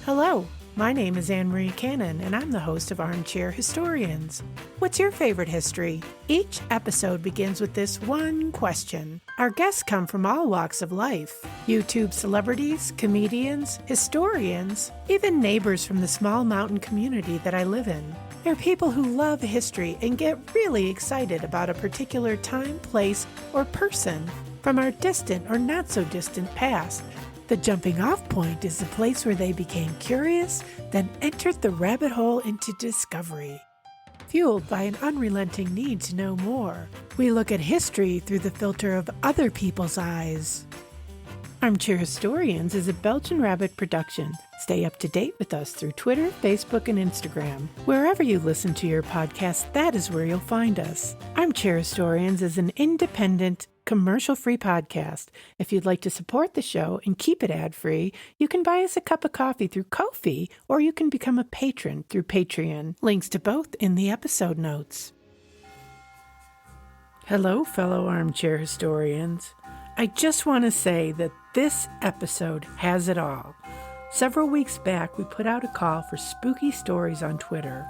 Hello, my name is Anne Marie Cannon, and I'm the host of Armchair Historians. What's your favorite history? Each episode begins with this one question. Our guests come from all walks of life. YouTube celebrities, comedians, historians, even neighbors from the small mountain community that I live in. They're people who love history and get really excited about a particular time, place, or person from our distant or not so distant past. The jumping off point is the place where they became curious, then entered the rabbit hole into discovery. Fueled by an unrelenting need to know more, we look at history through the filter of other people's eyes. Armchair Historians is a Belgian Rabbit production. Stay up to date with us through Twitter, Facebook, and Instagram. Wherever you listen to your podcast, that is where you'll find us. Armchair Historians is an independent, commercial-free podcast. If you'd like to support the show and keep it ad-free, you can buy us a cup of coffee through Ko-fi, or you can become a patron through Patreon. Links to both in the episode notes. Hello, fellow Armchair Historians. I just want to say that this episode has it all. Several weeks back, we put out a call for spooky stories on Twitter.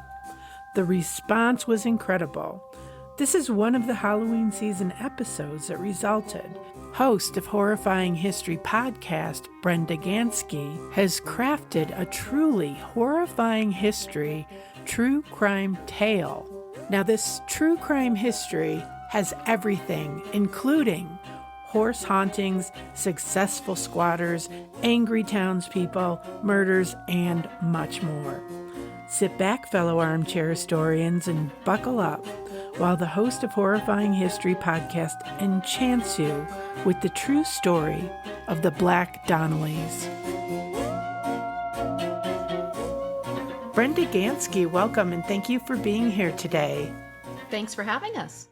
The response was incredible. This is one of the Halloween season episodes that resulted. Host of Horrifying History podcast, Brenda Ganske, has crafted a truly horrifying history true crime tale. Now, this true crime history has everything, including horse hauntings, successful squatters, angry townspeople, murders, and much more. Sit back, fellow armchair historians, and buckle up while the host of Horrifying History podcast enchants you with the true story of the Black Donnellys. Brenda Ganske, welcome, and thank you for being here today. Thanks for having us.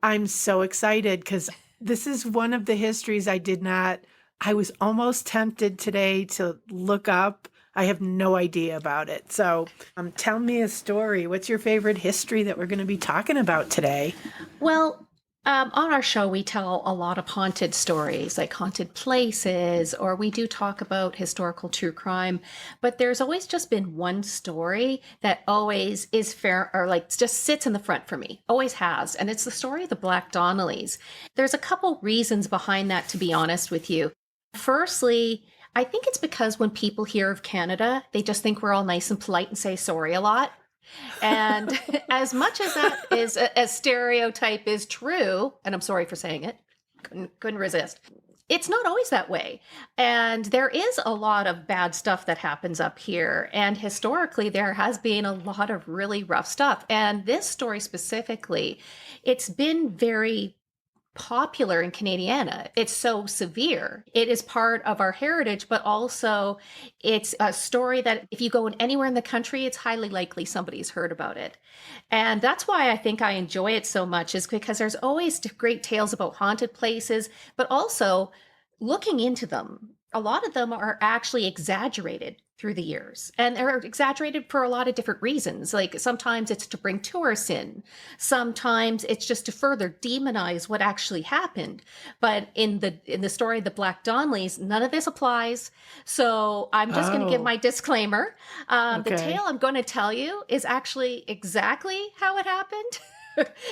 I'm so excited because this is one of the histories I was almost tempted today to look up. I have no idea about it. So tell me a story. What's your favorite history that we're going to be talking about today? Well, on our show, we tell a lot of haunted stories, like haunted places, or we do talk about historical true crime. But there's always just been one story that always is fair, or like just sits in the front for me, always has. And it's the story of the Black Donnellys. There's a couple reasons behind that, to be honest with you. Firstly, I think it's because when people hear of Canada, they just think we're all nice and polite and say sorry a lot. And as much as that is a stereotype is true, and I'm sorry for saying it, couldn't resist, it's not always that way. And there is a lot of bad stuff that happens up here. And historically, there has been a lot of really rough stuff. And this story specifically, it's been very popular in Canadiana. It's so severe. It is part of our heritage, but also it's a story that if you go anywhere in the country, it's highly likely somebody's heard about it. And that's why I think I enjoy it so much, is because there's always great tales about haunted places, but also looking into them. A lot of them are actually exaggerated through the years, and they're exaggerated for a lot of different reasons. Like sometimes it's to bring tourists in, sometimes it's just to further demonize what actually happened. But in the story of the Black Donnellys, none of this applies. So I'm just going to give my disclaimer. Okay. The tale I'm going to tell you is actually exactly how it happened.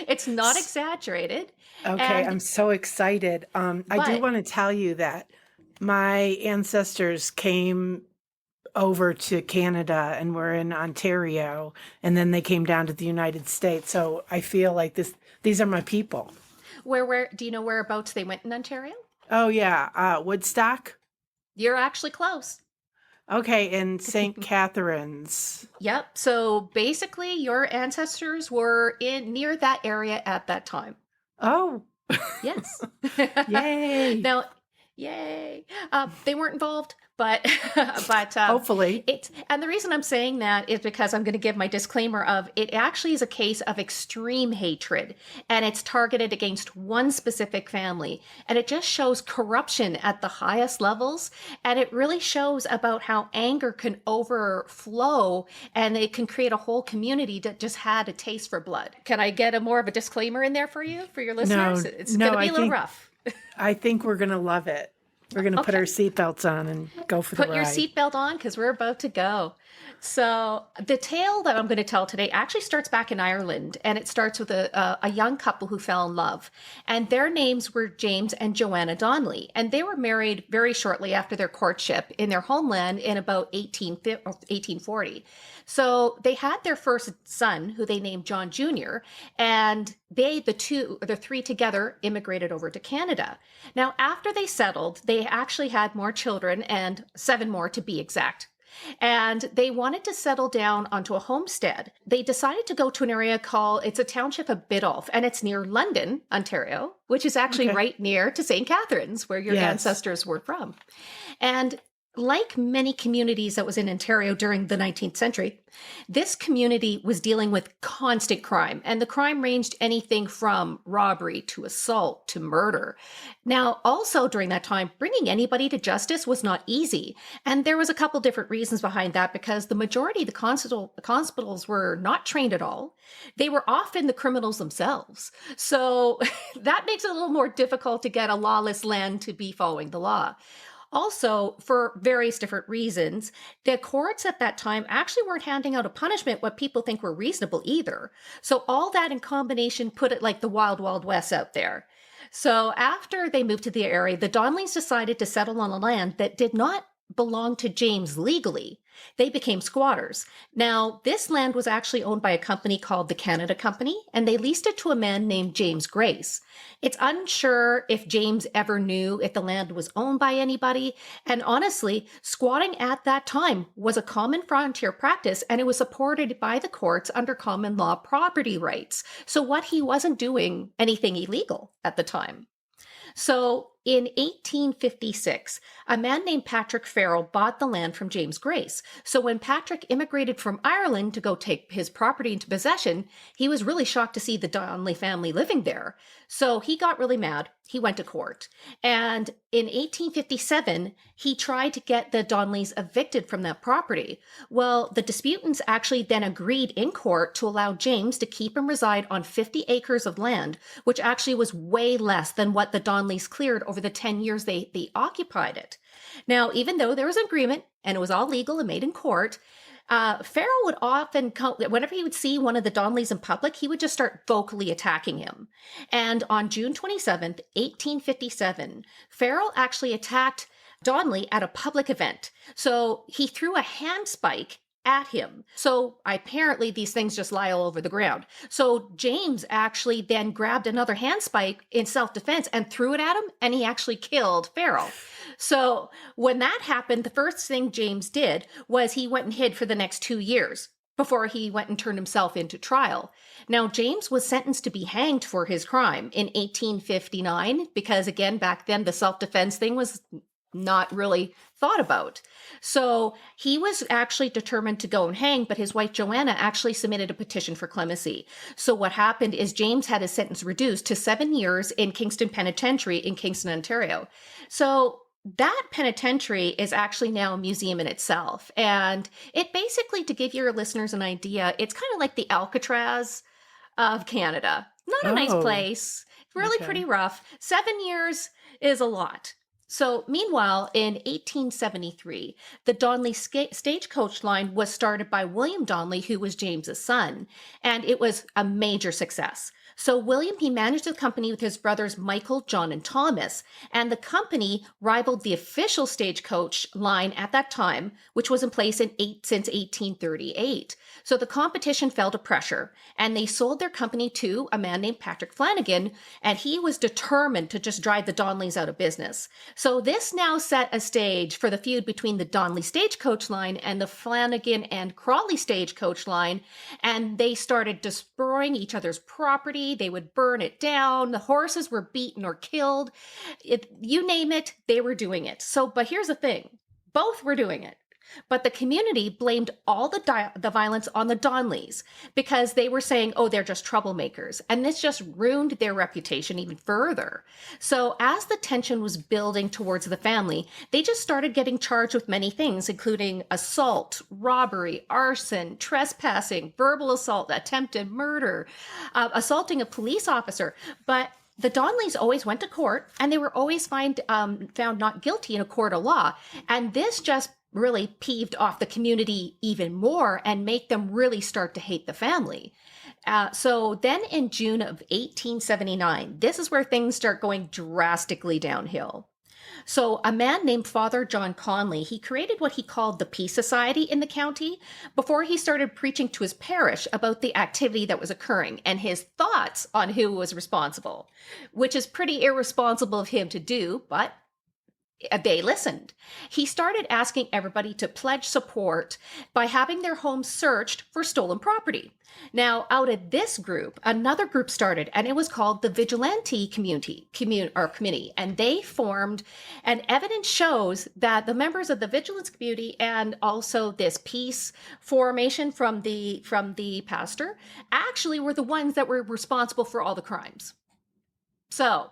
It's not exaggerated. Okay, I'm so excited. I do want to tell you that my ancestors came over to Canada and were in Ontario, and then they came down to the United States. So I feel like these are my people. Where do you know whereabouts they went in Ontario? Oh yeah, Woodstock. You're actually close. Okay, and St. Catharines. Yep. So basically, your ancestors were near that area at that time. Oh. Yes. Yay. Now, yay. They weren't involved, but hopefully. And the reason I'm saying that is because I'm going to give my disclaimer of it actually is a case of extreme hatred, and it's targeted against one specific family. And it just shows corruption at the highest levels. And it really shows about how anger can overflow, and it can create a whole community that just had a taste for blood. Can I get more of a disclaimer in there for you, for your listeners? It's going to be a little rough. I think we're going to love it. We're going to put our seatbelts on and go for the ride. Put your seatbelt on because we're about to go. So the tale that I'm going to tell today actually starts back in Ireland, and it starts with a young couple who fell in love. And their names were James and Joanna Donnelly. And they were married very shortly after their courtship in their homeland in about 1840. So they had their first son, who they named John Jr., and the three together immigrated over to Canada. Now, after they settled, they actually had more children, and 7 more to be exact. And they wanted to settle down onto a homestead. They decided to go to an area it's a township of Biddulph, and it's near London, Ontario, which is actually right near to St. Catharines, where your ancestors were from. And like many communities that was in Ontario during the 19th century, this community was dealing with constant crime, and the crime ranged anything from robbery to assault to murder. Now, also during that time, bringing anybody to justice was not easy, and there was a couple different reasons behind that, because the majority of the constables were not trained at all. They were often the criminals themselves, so that makes it a little more difficult to get a lawless land to be following the law. Also, for various different reasons, the courts at that time actually weren't handing out a punishment what people think were reasonable either. So all that in combination put it like the wild, wild west out there. So after they moved to the area, the Donnellys decided to settle on a land that did not belong to James legally. They became squatters. Now, this land was actually owned by a company called the Canada Company, and they leased it to a man named James Grace. It's unsure if James ever knew if the land was owned by anybody, and honestly, squatting at that time was a common frontier practice, and it was supported by the courts under common law property rights. So what he wasn't doing anything illegal at the time. So in 1856, a man named Patrick Farrell bought the land from James Grace. So when Patrick immigrated from Ireland to go take his property into possession, he was really shocked to see the Donnelly family living there. So he got really mad. He went to court. And in 1857, he tried to get the Donnellys evicted from that property. Well, the disputants actually then agreed in court to allow James to keep him reside on 50 acres of land, which actually was way less than what the Donnellys cleared over the 10 years they occupied it. Now, even though there was an agreement and it was all legal and made in court, Farrell would often, whenever he would see one of the Donnellys in public, he would just start vocally attacking him. And on June 27th, 1857, Farrell actually attacked Donnelly at a public event. So he threw a handspike at him. So apparently these things just lie all over the ground. So James actually then grabbed another handspike in self-defense and threw it at him, and he actually killed Farrell. So when that happened, the first thing James did was he went and hid for the next 2 years before he went and turned himself into trial. Now, James was sentenced to be hanged for his crime in 1859 because, again, back then the self-defense thing was not really thought about. So he was actually determined to go and hang, but his wife Joanna actually submitted a petition for clemency. So what happened is James had his sentence reduced to 7 years in Kingston Penitentiary in Kingston, Ontario. So that penitentiary is actually now a museum in itself. And it basically, to give your listeners an idea, it's kind of like the Alcatraz of Canada. Not a nice place, really pretty rough. 7 years is a lot. So meanwhile, in 1873, the Donnelly stagecoach line was started by William Donnelly, who was James's son, and it was a major success. So William, he managed the company with his brothers Michael, John, and Thomas, and the company rivaled the official stagecoach line at that time, which was in place since 1838. So the competition fell to pressure, and they sold their company to a man named Patrick Flanagan, and he was determined to just drive the Donnellys out of business. So this now set a stage for the feud between the Donnelly stagecoach line and the Flanagan and Crawley stagecoach line, and they started destroying each other's property. They would burn it down. The horses were beaten or killed. You name it, they were doing it. So, but here's the thing. Both were doing it. But the community blamed all the violence on the Donnellys because they were saying, oh, they're just troublemakers. And this just ruined their reputation even further. So as the tension was building towards the family, they just started getting charged with many things, including assault, robbery, arson, trespassing, verbal assault, attempted murder, assaulting a police officer. But the Donnellys always went to court, and they were always found not guilty in a court of law. And this just really peeved off the community even more and make them really start to hate the family. So then in June of 1879, this is where things start going drastically downhill. So a man named Father John Conley, he created what he called the Peace Society in the county before he started preaching to his parish about the activity that was occurring and his thoughts on who was responsible, which is pretty irresponsible of him to do, but they listened. He started asking everybody to pledge support by having their homes searched for stolen property. Now, out of this group, another group started, and it was called the Vigilante Community, and they formed, and evidence shows that the members of the Vigilance Community and also this peace formation from the pastor actually were the ones that were responsible for all the crimes. So,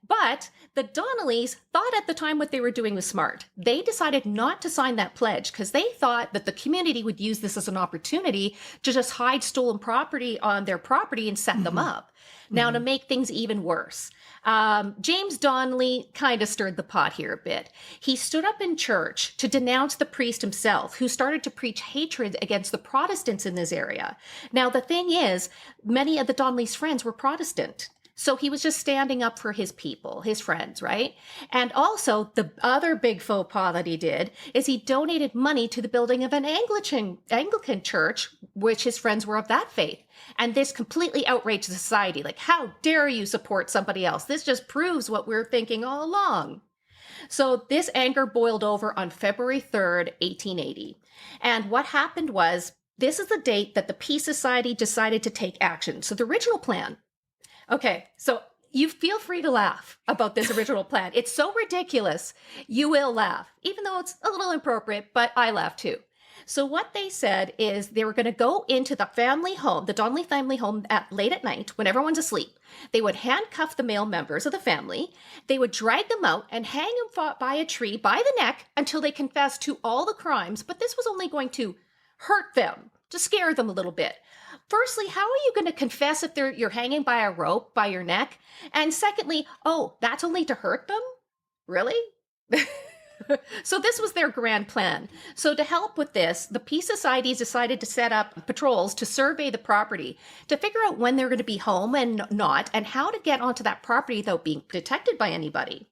but the Donnellys thought at the time what they were doing was smart. They decided not to sign that pledge because they thought that the community would use this as an opportunity to just hide stolen property on their property and set them up. Now, to make things even worse, James Donnelly kind of stirred the pot here a bit. He stood up in church to denounce the priest himself, who started to preach hatred against the Protestants in this area. Now, the thing is, many of the Donnellys' friends were Protestant. So he was just standing up for his people, his friends, right? And also, the other big faux pas that he did is he donated money to the building of an Anglican church, which his friends were of that faith. And this completely outraged society. Like, how dare you support somebody else? This just proves what we're thinking all along. So this anger boiled over on February 3rd, 1880. And what happened was, this is the date that the Peace Society decided to take action. So the original plan. Okay, so you feel free to laugh about this original plan. It's so ridiculous, you will laugh, even though it's a little inappropriate, but I laugh too. So what they said is they were going to go into the family home, the Donnelly family home late at night when everyone's asleep. They would handcuff the male members of the family. They would drag them out and hang them by a tree by the neck until they confessed to all the crimes, but this was only going to hurt them, to scare them a little bit. Firstly, how are you going to confess if you're hanging by a rope by your neck? And secondly, oh, that's only to hurt them? Really? So this was their grand plan. So to help with this, the Peace Societies decided to set up patrols to survey the property, to figure out when they're going to be home and not, and how to get onto that property without being detected by anybody.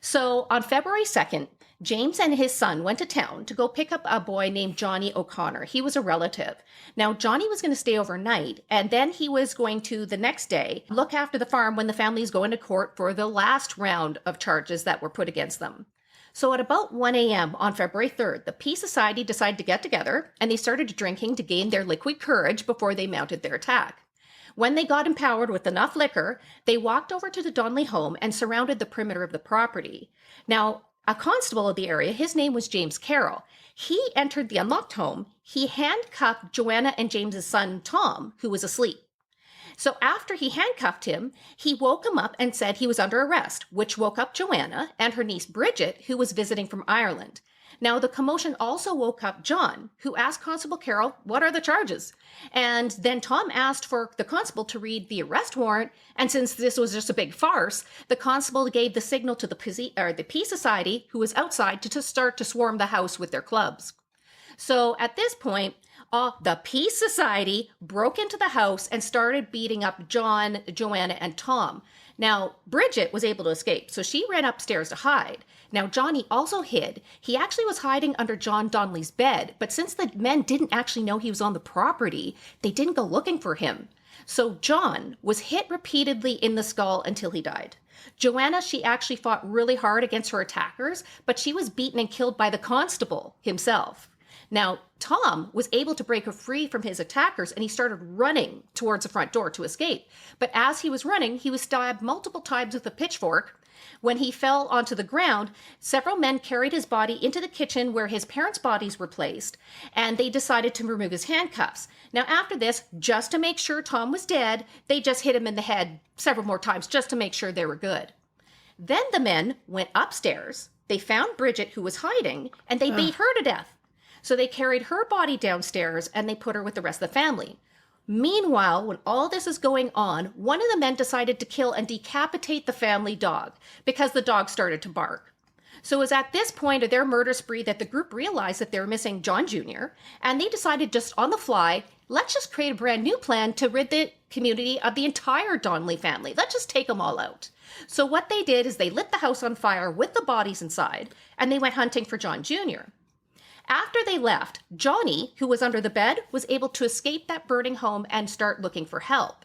So on February 2nd, James and his son went to town to go pick up a boy named Johnny O'Connor. He was a relative. Now, Johnny was going to stay overnight, and then he was going to, the next day, look after the farm when the family's going to court for the last round of charges that were put against them. So at about 1 a.m. on February 3rd, the Peace Society decided to get together, and they started drinking to gain their liquid courage before they mounted their attack. When they got empowered with enough liquor, they walked over to the Donnelly home and surrounded the perimeter of the property. Now, a constable of the area, his name was James Carroll. He entered the unlocked home. He handcuffed Joanna and James's son, Tom, who was asleep. So after he handcuffed him, he woke him up and said he was under arrest, which woke up Joanna and her niece Bridget, who was visiting from Ireland. Now, the commotion also woke up John, who asked Constable Carroll, what are the charges? And then Tom asked for the constable to read the arrest warrant, and since this was just a big farce, the constable gave the signal to the Peace Society, who was outside, to start to swarm the house with their clubs. So at this point, the Peace Society broke into the house and started beating up John, Joanna, and Tom. Now, Bridget was able to escape, so she ran upstairs to hide. Now, Johnny also hid. He actually was hiding under John Donnelly's bed, but since the men didn't actually know he was on the property, they didn't go looking for him. So John was hit repeatedly in the skull until he died. Joanna, she actually fought really hard against her attackers, but she was beaten and killed by the constable himself. Now, Tom was able to break free from his attackers and he started running towards the front door to escape. But as he was running, he was stabbed multiple times with a pitchfork. When he fell onto the ground, several men carried his body into the kitchen where his parents' bodies were placed, and they decided to remove his handcuffs. Now, after this, just to make sure Tom was dead, they just hit him in the head several more times just to make sure they were good. Then the men went upstairs, they found Bridget, who was hiding, and they beat her to death. So they carried her body downstairs and they put her with the rest of the family. Meanwhile, when all this is going on, one of the men decided to kill and decapitate the family dog because the dog started to bark. So it was at this point of their murder spree that the group realized that they were missing John Jr., and they decided just on the fly, let's just create a brand new plan to rid the community of the entire Donnelly family. Let's just take them all out. So what they did is they lit the house on fire with the bodies inside, and they went hunting for John Jr. After they left, Johnny, who was under the bed, was able to escape that burning home and start looking for help.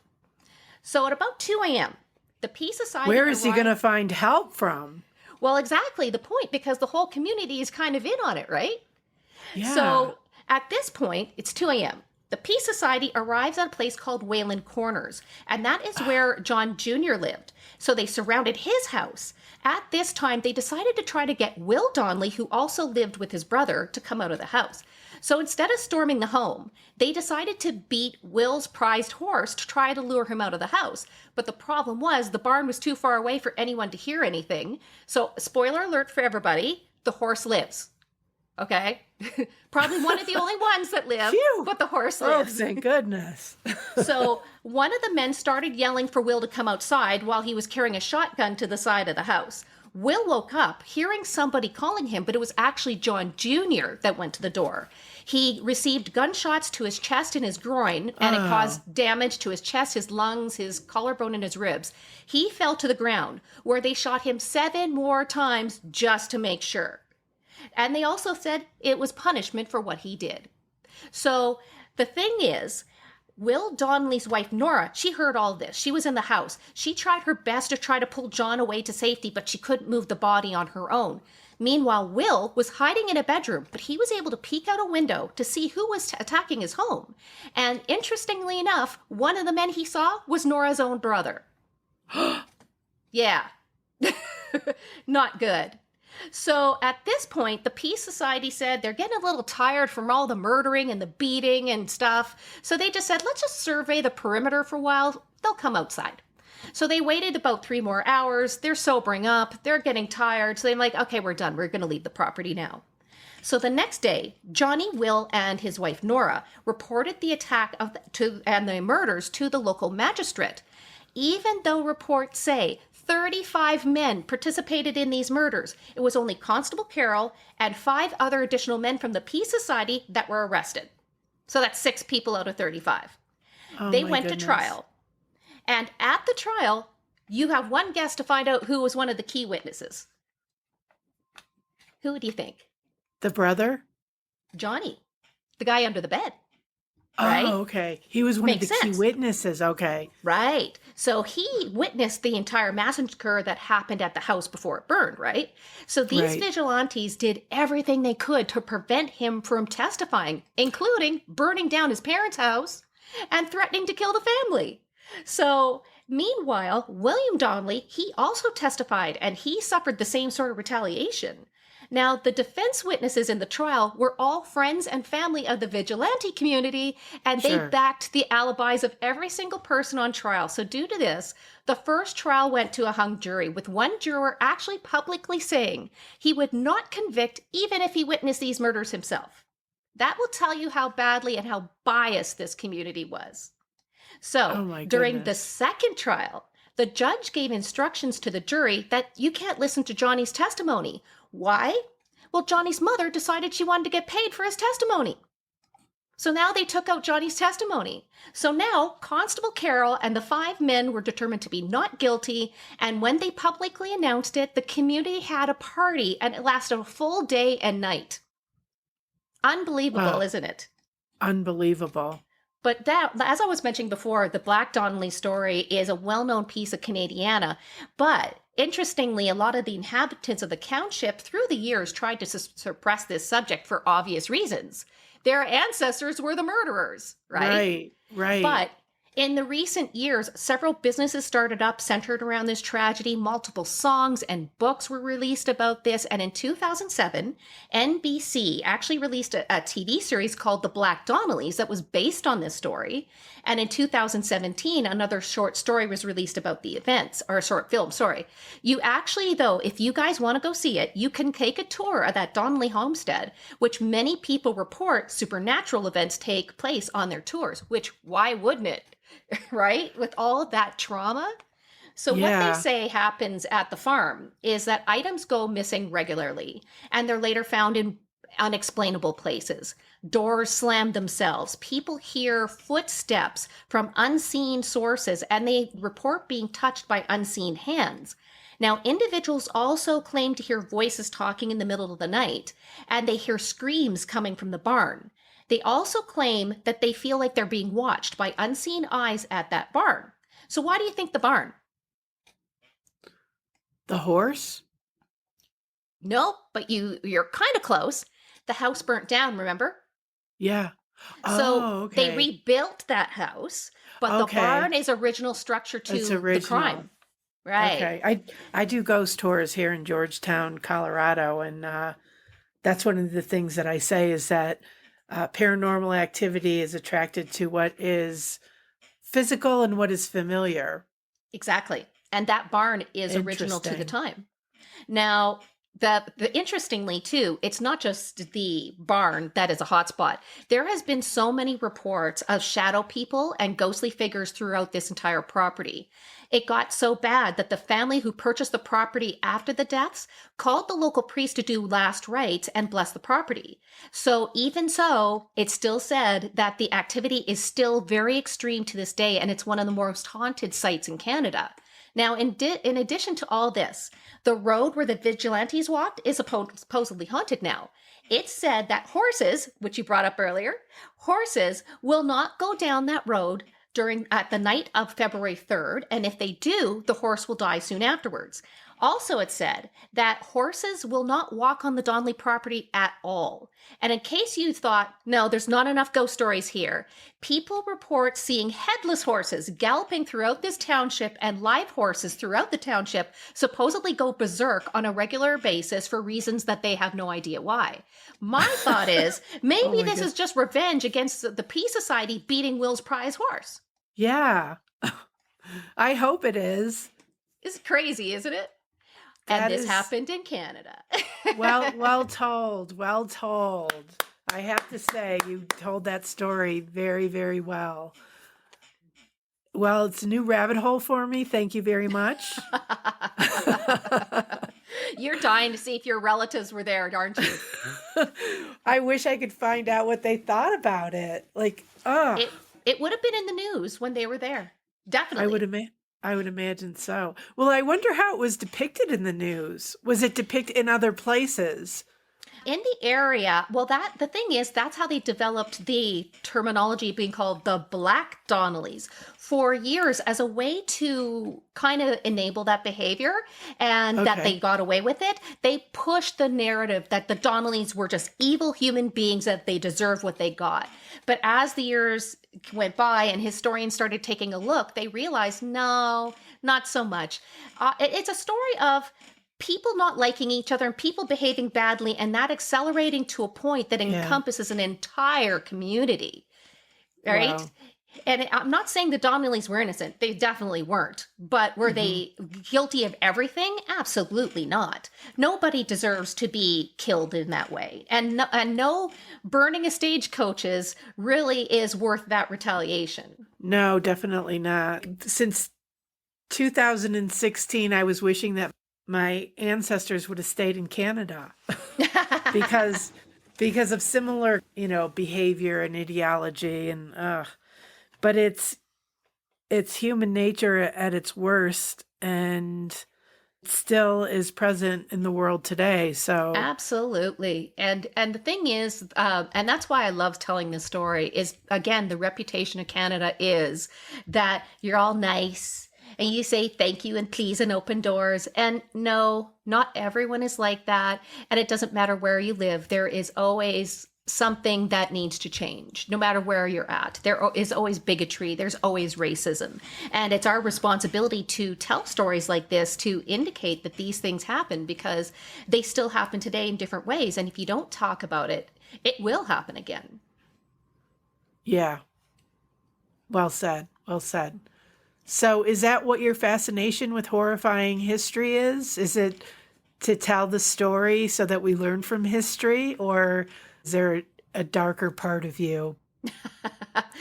So at about 2 a.m., the Peace Society... Where is he going to find help from? Well, exactly the point, because the whole community is kind of in on it, right? Yeah. So at this point, it's 2 a.m. The Peace Society arrives at a place called Wayland Corners, and that is where John Jr. lived. So they surrounded his house. At this time, they decided to try to get Will Donnelly, who also lived with his brother, to come out of the house. So instead of storming the home, they decided to beat Will's prized horse to try to lure him out of the house. But the problem was the barn was too far away for anyone to hear anything. So spoiler alert for everybody, the horse lives. Okay? Probably one of the only ones that live, Phew. but the horse Oh, lives. thank goodness. So one of the men started yelling for Will to come outside while he was carrying a shotgun to the side of the house. Will woke up hearing somebody calling him, but it was actually John Jr. that went to the door. He received gunshots to his chest and his groin, and it caused damage to his chest, his lungs, his collarbone, and his ribs. He fell to the ground, where they shot him 7 more times just to make sure. And they also said it was punishment for what he did. So the thing is, Will Donnelly's wife, Nora, she heard all this. She was in the house. She tried her best to try to pull John away to safety, but she couldn't move the body on her own. Meanwhile, Will was hiding in a bedroom, but he was able to peek out a window to see who was attacking his home. And interestingly enough, one of the men he saw was Nora's own brother. Yeah. Not good. So at this point, the Peace Society said they're getting a little tired from all the murdering and the beating and stuff. So they just said, let's just survey the perimeter for a while. They'll come outside. So they waited about 3 more hours. They're sobering up. They're getting tired. So they're like, okay, we're done. We're going to leave the property now. So the next day, Johnny, Will, and his wife, Nora, reported the attack and the murders to the local magistrate. Even though reports say 35 men participated in these murders, it was only Constable Carroll and 5 other additional men from the Peace Society that were arrested. So that's 6 people out of 35. They went to trial. And at the trial, you have one guess to find out who was one of the key witnesses. Who do you think? The brother? Johnny, the guy under the bed. Right? Oh, okay. He was one of the key witnesses. Okay. Right. So he witnessed the entire massacre that happened at the house before it burned, right? So these vigilantes did everything they could to prevent him from testifying, including burning down his parents' house and threatening to kill the family. So meanwhile, William Donnelly, he also testified, and he suffered the same sort of retaliation. Now, the defense witnesses in the trial were all friends and family of the vigilante community, and they backed the alibis of every single person on trial. So due to this, the first trial went to a hung jury, with one juror actually publicly saying he would not convict even if he witnessed these murders himself. That will tell you how badly and how biased this community was. So during the second trial, the judge gave instructions to the jury that you can't listen to Johnny's testimony. Why? Well, Johnny's mother decided she wanted to get paid for his testimony. So now they took out Johnny's testimony. So now Constable Carroll and the 5 men were determined to be not guilty. And when they publicly announced it, the community had a party, and it lasted a full day and night. Unbelievable, isn't it? Unbelievable. But that, as I was mentioning before, the Black Donnelly story is a well-known piece of Canadiana. But interestingly, a lot of the inhabitants of the township through the years tried to suppress this subject for obvious reasons. Their ancestors were the murderers, right? Right. But In the recent years, several businesses started up centered around this tragedy. Multiple songs and books were released about this. And in 2007, NBC actually released a TV series called The Black Donnellys that was based on this story. And in 2017, another short story was released about the events, or a short film, sorry. You actually, though, if you guys want to go see it, you can take a tour of that Donnelly homestead, which many people report supernatural events take place on their tours, which why wouldn't it? Right? With all of that trauma. So what they say happens at the farm is that items go missing regularly, and they're later found in unexplainable places. Doors slam themselves. People hear footsteps from unseen sources, and they report being touched by unseen hands. Now, individuals also claim to hear voices talking in the middle of the night, and they hear screams coming from the barn. They also claim that they feel like they're being watched by unseen eyes at that barn. So why do you think the barn? The horse? Nope, but you're kind of close. The house burnt down, remember? Yeah. So they rebuilt that house, but the barn is original structure to the crime. Right. Okay. I do ghost tours here in Georgetown, Colorado, and that's one of the things that I say is that paranormal activity is attracted to what is physical and what is familiar. Exactly. And that barn is original to the time. Now, the interestingly too, it's not just the barn that is a hotspot. There has been so many reports of shadow people and ghostly figures throughout this entire property. It got so bad that the family who purchased the property after the deaths called the local priest to do last rites and bless the property. So even so, it's still said that the activity is still very extreme to this day, and it's one of the most haunted sites in Canada. Now, in addition to all this, the road where the vigilantes walked is supposedly haunted now. It's said that horses, which you brought up earlier, horses will not go down that road at the night of February 3rd, and if they do, the horse will die soon afterwards. Also, it said that horses will not walk on the Donnelly property at all. And in case you thought, no, there's not enough ghost stories here, people report seeing headless horses galloping throughout this township, and live horses throughout the township supposedly go berserk on a regular basis for reasons that they have no idea why. My thought is maybe this is just revenge against the Peace Society beating Will's prize horse. Yeah. I hope it is. It's crazy, isn't it? And this happened in Canada. Well told. Well told. I have to say, you told that story very, very well. Well, it's a new rabbit hole for me. Thank you very much. You're dying to see if your relatives were there, aren't you? I wish I could find out what they thought about it. Like, It would have been in the news when they were there. Definitely. I would imagine so. Well, I wonder how it was depicted in the news. Was it depicted in other places? In the area, well, the thing is, that's how they developed the terminology being called the Black Donnellys for years as a way to kind of enable that behavior, and that they got away with it. They pushed the narrative that the Donnellys were just evil human beings, that they deserved what they got. But as the years went by and historians started taking a look, they realized, no, not so much. It's a story of people not liking each other and people behaving badly, and that accelerating to a point that encompasses an entire community, right? Wow. And I'm not saying the Donnellys were innocent. They definitely weren't. But were they guilty of everything? Absolutely not. Nobody deserves to be killed in that way. And no burning of stagecoaches really is worth that retaliation. No, definitely not. Since 2016, I was wishing that my ancestors would have stayed in Canada because of similar, behavior and ideology and but it's human nature at its worst, and still is present in the world today. So absolutely. And the thing is, and that's why I love telling this story, is again, the reputation of Canada is that you're all nice and you say thank you and please and open doors. And no, not everyone is like that. And it doesn't matter where you live. There is always something that needs to change no matter where you're at. There is always bigotry, there's always racism, and it's our responsibility to tell stories like this to indicate that these things happen, because they still happen today in different ways, and if you don't talk about it, it will happen again. Yeah. Well said. Well said. So is that what your fascination with horrifying history is? Is it to tell the story so that we learn from history, or is there a darker part of you?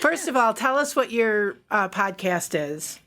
First of all, tell us what your podcast is.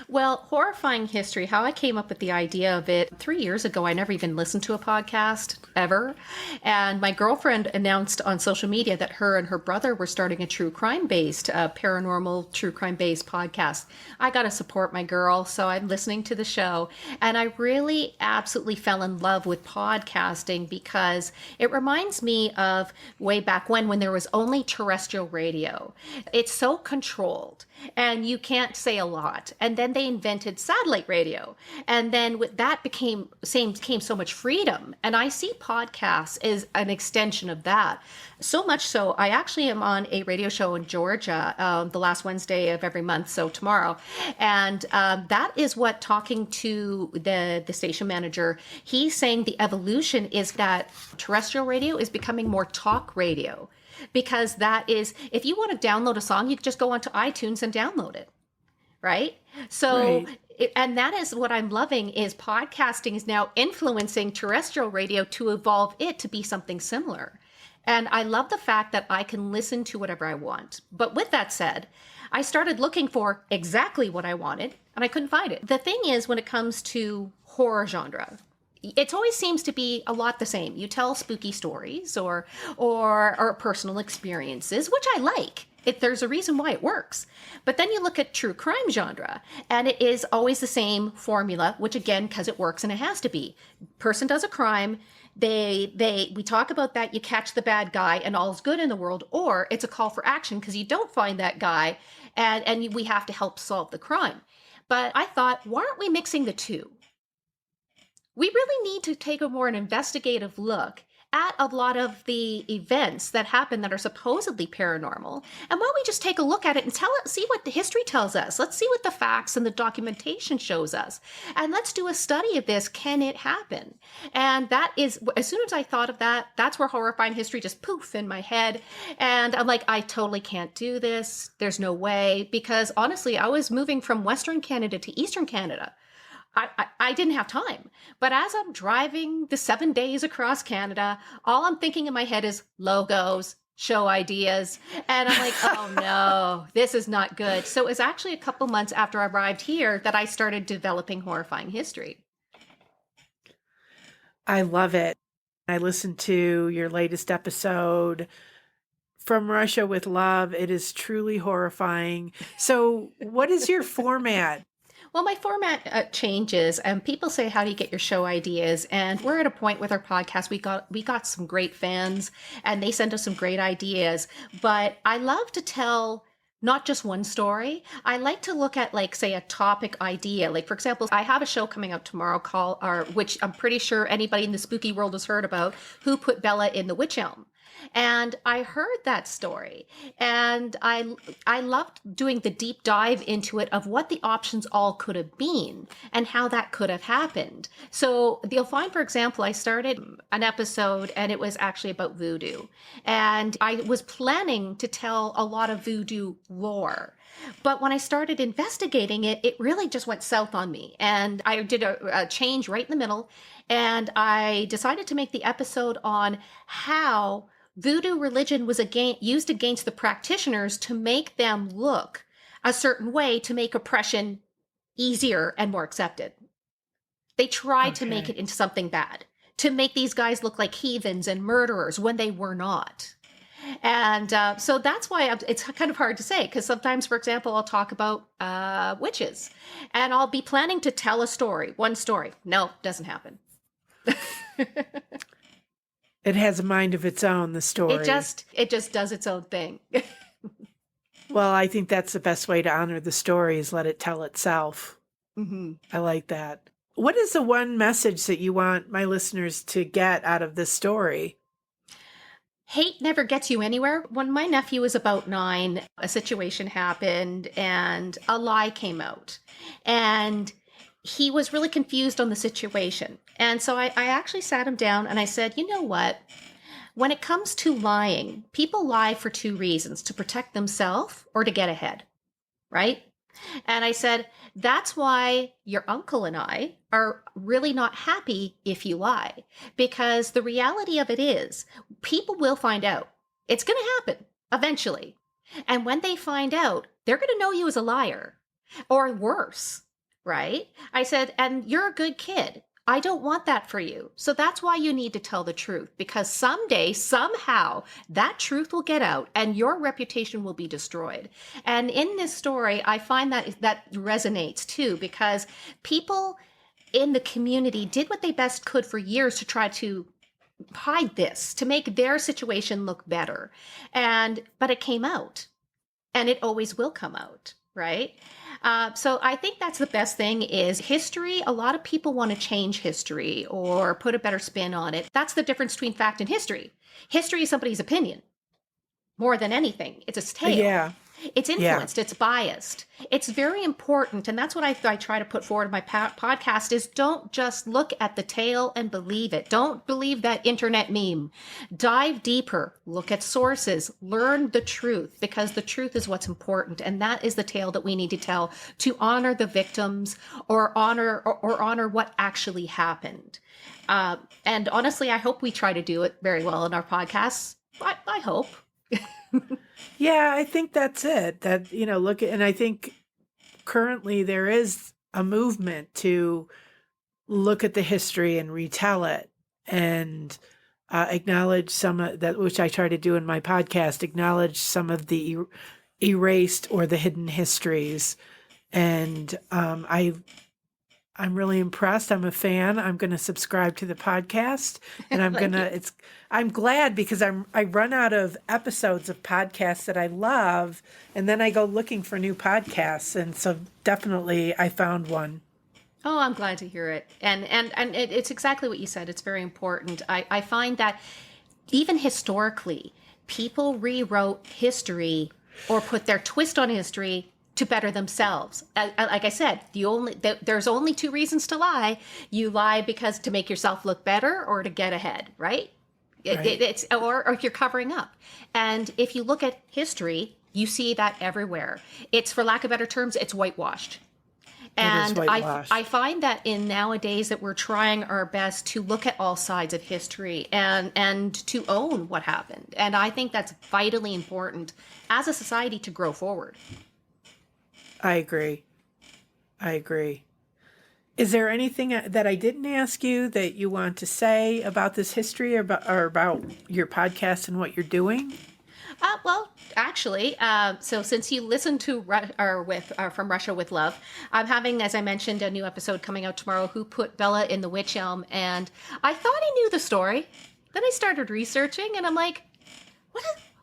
Well, Horrifying History, how I came up with the idea of it 3 years ago, I never even listened to a podcast ever. And my girlfriend announced on social media that her and her brother were starting a true crime-based, paranormal true crime-based podcast. I got to support my girl, so I'm listening to the show. And I really absolutely fell in love with podcasting because it reminds me of way back when there was only terrestrial radio. It's so controlled and you can't say a lot. And then they invented satellite radio. And then with that came so much freedom. And I see podcasts as an extension of that. So much so, I actually am on a radio show in Georgia the last Wednesday of every month, so tomorrow. And that is what, talking to the station manager, he's saying the evolution is that terrestrial radio is becoming more talk radio. Because that is, if you want to download a song, you can just go onto iTunes and download it, right? So, right. And that is what I'm loving, is podcasting is now influencing terrestrial radio to evolve it to be something similar. And I love the fact that I can listen to whatever I want. But with that said, I started looking for exactly what I wanted, and I couldn't find it. The thing is, when it comes to horror genre, it always seems to be a lot the same. You tell spooky stories or personal experiences, which I like. There's a reason why it works. But then you look at true crime genre, and it is always the same formula, which again, because it works and it has to be. Person does a crime, we talk about that, you catch the bad guy and all's good in the world, or it's a call for action because you don't find that guy and we have to help solve the crime. But I thought, why aren't we mixing the two? We really need to take a more investigative look at a lot of the events that happen that are supposedly paranormal. And why don't we just take a look at it and see what the history tells us? Let's see what the facts and the documentation shows us. And let's do a study of this. Can it happen? And that is, as soon as I thought of that, that's where Horrifying History just poof in my head. And I'm like, I totally can't do this. There's no way. Because honestly, I was moving from Western Canada to Eastern Canada. I didn't have time. But as I'm driving the 7 days across Canada, all I'm thinking in my head is logos, show ideas. And I'm like, oh no, this is not good. So it was actually a couple months after I arrived here that I started developing Horrifying History. I love it. I listened to your latest episode, From Russia with Love. It is truly horrifying. So what is your format? Well, my format changes, and people say, how do you get your show ideas? And we're at a point with our podcast, we got some great fans, and they send us some great ideas. But I love to tell not just one story. I like to look at, like, say, a topic idea. Like, for example, I have a show coming out tomorrow which I'm pretty sure anybody in the spooky world has heard about, Who Put Bella in the Witch Elm? And I heard that story, and I loved doing the deep dive into it of what the options all could have been and how that could have happened. So you'll find, for example, I started an episode and it was actually about voodoo. And I was planning to tell a lot of voodoo lore. But when I started investigating it, it really just went south on me. And I did a change right in the middle. And I decided to make the episode on how voodoo religion was used against the practitioners to make them look a certain way to make oppression easier and more accepted. They tried to make it into something bad, to make these guys look like heathens and murderers when they were not. And so that's why it's kind of hard to say, because sometimes, for example, I'll talk about witches, and I'll be planning to tell a story, one story. No, doesn't happen. It has a mind of its own, the story. It just does its own thing. Well, I think that's the best way to honor the story, is let it tell itself. Mm-hmm. I like that. What is the one message that you want my listeners to get out of this story? hate never gets you anywhere. When my nephew was about 9, a situation happened and a lie came out. And he was really confused on the situation. And so I actually sat him down and I said, you know what? When it comes to lying, people lie for 2 reasons: to protect themselves or to get ahead, right? And I said, that's why your uncle and I are really not happy if you lie, because the reality of it is people will find out. It's going to happen eventually. And when they find out, they're going to know you as a liar or worse, right? I said, and you're a good kid. I don't want that for you. So that's why you need to tell the truth, because someday, somehow, that truth will get out and your reputation will be destroyed. And in this story, I find that resonates too, because people in the community did what they best could for years to try to hide this, to make their situation look better. But it came out, and it always will come out, right? So I think that's the best thing is history. A lot of people want to change history or put a better spin on it. That's the difference between fact and history. History is somebody's opinion more than anything. It's a tale. Yeah. It's influenced. Yeah. It's biased. It's very important. And that's what I try to put forward in my podcast is don't just look at the tale and believe it. Don't believe that internet meme. Dive deeper. Look at sources. Learn the truth, because the truth is what's important. And that is the tale that we need to tell to honor the victims or honor what actually happened. And honestly, I hope we try to do it very well in our podcasts. I hope. Yeah, I think that's it. That, and I think currently there is a movement to look at the history and retell it and acknowledge some of that, which I try to do in my podcast, acknowledge some of the erased or the hidden histories. And I'm really impressed. I'm a fan. I'm going to subscribe to the podcast, and I'm glad because I run out of episodes of podcasts that I love, and then I go looking for new podcasts. And so definitely I found one. Oh, I'm glad to hear it. And it's exactly what you said. It's very important. I find that even historically, people rewrote history or put their twist on history to better themselves. Like I said, there's only 2 reasons to lie. You lie because to make yourself look better or to get ahead, right? Right. Or if you're covering up. And if you look at history, you see that everywhere. It's, for lack of better terms, it's whitewashed. And I find that in nowadays that we're trying our best to look at all sides of history and to own what happened. And I think that's vitally important as a society to grow forward. I agree. Is there anything that I didn't ask you that you want to say about this history or about your podcast and what you're doing? Well, actually, so since you listened to From Russia with Love, I'm having, as I mentioned, a new episode coming out tomorrow, Who Put Bella in the Witch Elm. And I thought I knew the story. Then I started researching and I'm like,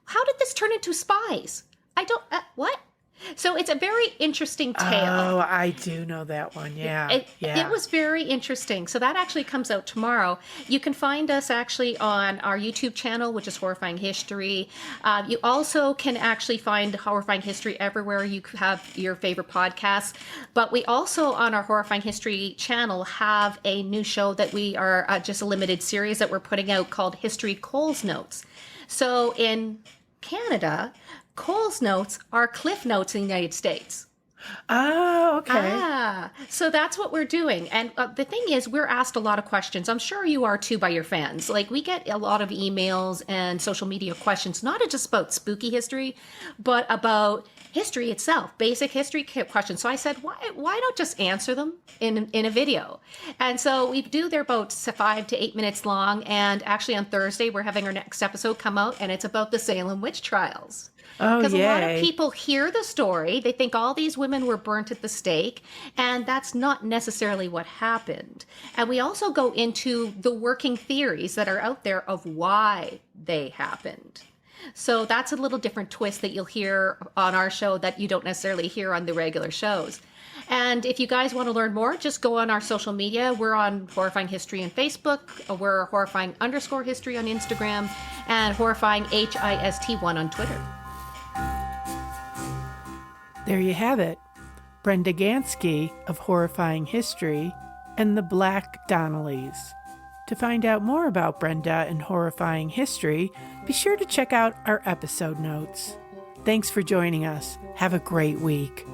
how did this turn into spies? What? So it's a very interesting tale. Oh, I do know that one. Yeah. It was very interesting. So that actually comes out tomorrow. You can find us actually on our YouTube channel, which is Horrifying History. You also can actually find Horrifying History everywhere you have your favorite podcasts. But we also, on our Horrifying History channel, have a new show that we are just a limited series that we're putting out called History Cole's Notes. So in Canada, Cole's Notes are Cliff Notes in the United States. Oh, okay. So that's what we're doing. And the thing is, we're asked a lot of questions. I'm sure you are too by your fans. Like, we get a lot of emails and social media questions, not just about spooky history, but about history itself, basic history questions. So I said, why not just answer them in a video? And so we do, they're about 5 to 8 minutes long. And actually on Thursday, we're having our next episode come out, and it's about the Salem witch trials. Oh, because a lot of people hear the story, they think all these women were burnt at the stake, and that's not necessarily what happened. And we also go into the working theories that are out there of why they happened. So that's a little different twist that you'll hear on our show that you don't necessarily hear on the regular shows. And if you guys want to learn more, just go on our social media. We're on Horrifying History on Facebook. We're Horrifying_History on Instagram, and Horrifying HIST1 on Twitter. There you have it. Brenda Ganske of Horrifying History and the Black Donnellys. To find out more about Brenda and Horrifying History, be sure to check out our episode notes. Thanks for joining us. Have a great week.